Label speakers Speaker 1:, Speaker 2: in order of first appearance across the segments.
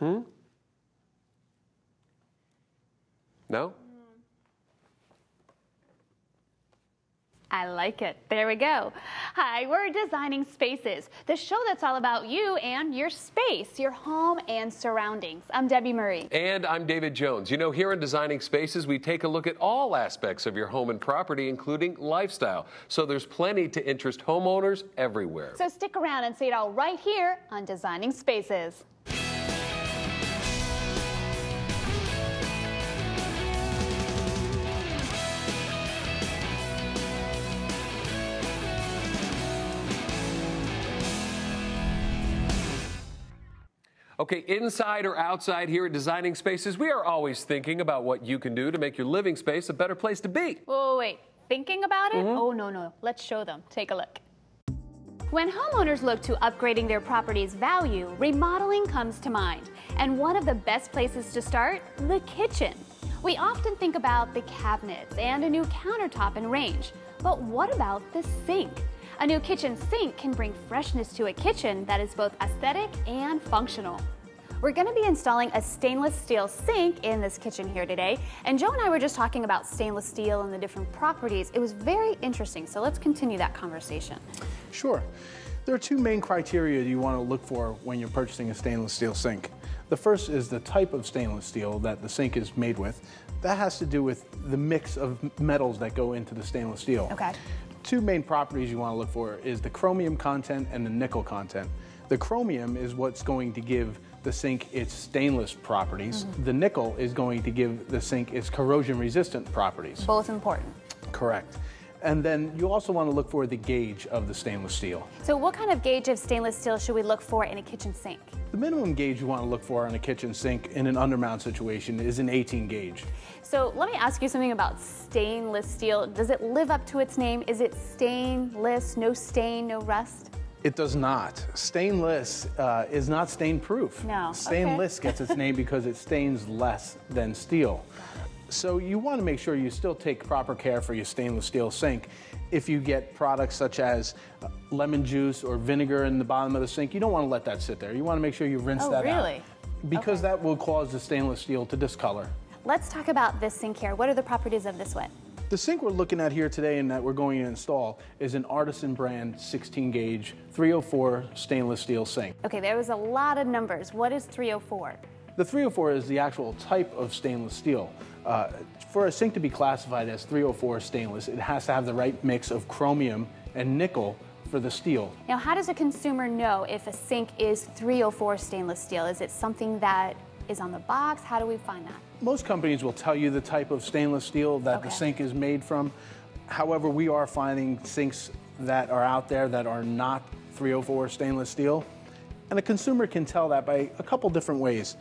Speaker 1: No?
Speaker 2: I like it. There we go. Hi, we're Designing Spaces, the show that's all about you and your space, your home and surroundings. I'm Debbie Murray.
Speaker 1: And I'm David Jones. You know, here in Designing Spaces, we take a look at all aspects of your home and property, including lifestyle. So there's plenty to interest homeowners everywhere.
Speaker 2: So stick around and see it all right here on Designing Spaces.
Speaker 1: Okay, inside or outside here at Designing Spaces, we are always thinking about what you can do to make your living space a better place to be.
Speaker 2: Whoa, wait, thinking about it? Oh, no. Let's show them. Take a look. When homeowners look to upgrading their property's value, remodeling comes to mind. And one of the best places to start, the kitchen. We often think about the cabinets and a new countertop and range. But what about the sink? A new kitchen sink can bring freshness to a kitchen that is both aesthetic and functional. We're going to be installing a stainless steel sink in this kitchen here today. And Joe and I were just talking about stainless steel and the different properties. It was very interesting, so let's continue that conversation.
Speaker 3: Sure. There are two main criteria you want to look for when you're purchasing a stainless steel sink. The first is the type of stainless steel that the sink is made with. That has to do with the mix of metals that go into the stainless steel.
Speaker 2: Okay.
Speaker 3: Two main properties you want to look for is the chromium content and the nickel content. The chromium is what's going to give the sink its stainless properties. The nickel is going to give the sink its corrosion resistant properties.
Speaker 2: Both important.
Speaker 3: Correct. And then you also want to look for the gauge of the stainless steel.
Speaker 2: So what kind of gauge of stainless steel should we look for in a kitchen sink?
Speaker 3: The minimum gauge you want to look for on a kitchen sink in an undermount situation is an 18 gauge.
Speaker 2: So let me ask you something about stainless steel. Does it live up to its name? Is it stainless, no stain, no rust?
Speaker 3: It does not. Stainless is not stain proof.
Speaker 2: No.
Speaker 3: Stainless gets its name because it stains less than steel. So you want to make sure you still take proper care for your stainless steel sink. If you get products such as lemon juice or vinegar in the bottom of the sink, you don't want to let that sit there. You want to make sure you rinse that
Speaker 2: really?
Speaker 3: out. Because that will cause the stainless steel to discolor.
Speaker 2: Let's talk about this sink here. What are the properties of this one?
Speaker 3: The sink we're looking at here today and that we're going to install is an Artisan brand 16 gauge 304 stainless steel sink.
Speaker 2: Okay, there was a lot of numbers. What is 304?
Speaker 3: The 304 is the actual type of stainless steel. For a sink to be classified as 304 stainless, it has to have the right mix of chromium and nickel for the steel.
Speaker 2: Now, how does a consumer know if a sink is 304 stainless steel? Is it something that is on the box? How do we find that?
Speaker 3: Most companies will tell you the type of stainless steel that the sink is made from. However, we are finding sinks that are out there that are not 304 stainless steel. And a consumer can tell that by a couple different ways.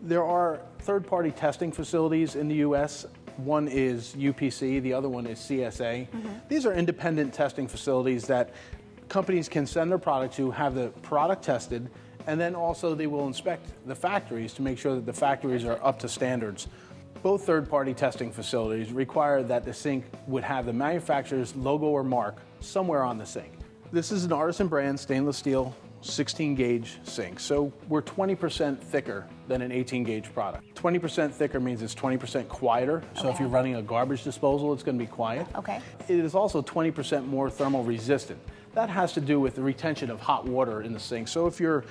Speaker 3: There are third-party testing facilities in the U.S. One is UPC, the other one is CSA. These are independent testing facilities that companies can send their product to, have the product tested, and then also they will inspect the factories to make sure that the factories are up to standards. Both third-party testing facilities require that the sink would have the manufacturer's logo or mark somewhere on the sink. This is an Artisan brand stainless steel 16 gauge sink. So we're 20% thicker than an 18 gauge product. 20% thicker means it's 20% quieter. So if you're running a garbage disposal, it's going to be quiet.
Speaker 2: Okay.
Speaker 3: It is also 20% more thermal resistant. That has to do with the retention of hot water in the sink. So if you're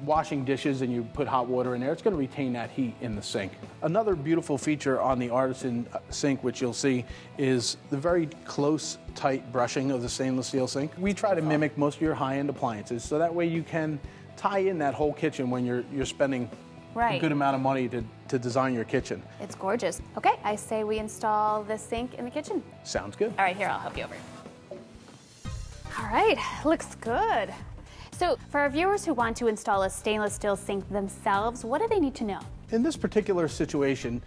Speaker 3: washing dishes and you put hot water in there, it's going to retain that heat in the sink. Another beautiful feature on the Artisan sink, which you'll see, is the very close, tight brushing of the stainless steel sink. We try to mimic most of your high-end appliances, so that way you can tie in that whole kitchen when you're spending a good amount of money to design your kitchen.
Speaker 2: It's gorgeous. Okay, I say we install this sink in the kitchen.
Speaker 3: Sounds good.
Speaker 2: All right, here, I'll help you over. All right, looks good. So for our viewers who want to install a stainless steel sink themselves, what do they need to know?
Speaker 3: In this particular situation,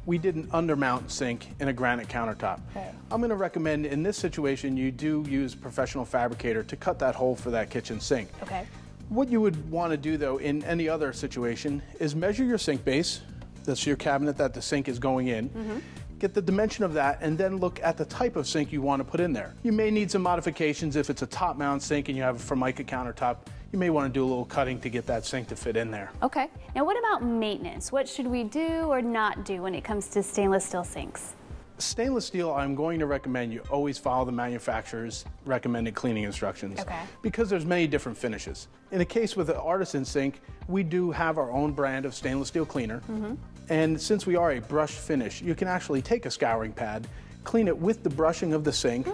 Speaker 3: we did an undermount sink in a granite countertop.
Speaker 2: Okay.
Speaker 3: I'm going to recommend in this situation you do use a professional fabricator to cut that hole for that kitchen sink.
Speaker 2: Okay.
Speaker 3: What you would want to do though in any other situation is measure your sink base. That's your cabinet that the sink is going in. Get the dimension of that and then look at the type of sink you want to put in there. You may need some modifications if it's a top mount sink and you have a Formica countertop. you may want to do a little cutting to get that sink to fit in there.
Speaker 2: Okay. Now what about maintenance? What should we do or not do when it comes to stainless steel sinks?
Speaker 3: Stainless steel, I'm going to recommend you always follow the manufacturer's recommended cleaning instructions.
Speaker 2: Okay.
Speaker 3: Because there's many different finishes. In the case with the Artisan sink, we do have our own brand of stainless steel cleaner. And since we are a brushed finish, you can actually take a scouring pad, clean it with the brushing of the sink,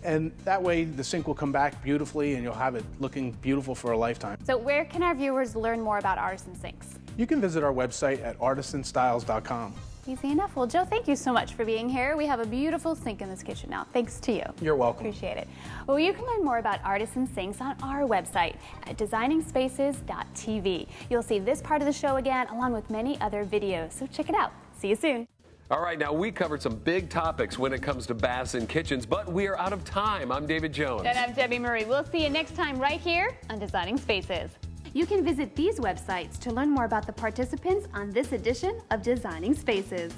Speaker 3: and that way the sink will come back beautifully and you'll have it looking beautiful for a lifetime.
Speaker 2: So where can our viewers learn more about Artisan sinks?
Speaker 3: You can visit our website at artisanstyles.com.
Speaker 2: Easy enough. Well, Joe, thank you so much for being here. We have a beautiful sink in this kitchen now. Thanks to you.
Speaker 3: You're welcome.
Speaker 2: Appreciate it. Well, you can learn more about Artisan sinks on our website at designingspaces.tv. You'll see this part of the show again, along with many other videos. So check it out. See you soon.
Speaker 1: All right, now we covered some big topics when it comes to baths and kitchens, but we are out of time. I'm David Jones.
Speaker 2: And I'm Debbie Murray. We'll see you next time right here on Designing Spaces. You can visit these websites to learn more about the participants on this edition of Designing Spaces.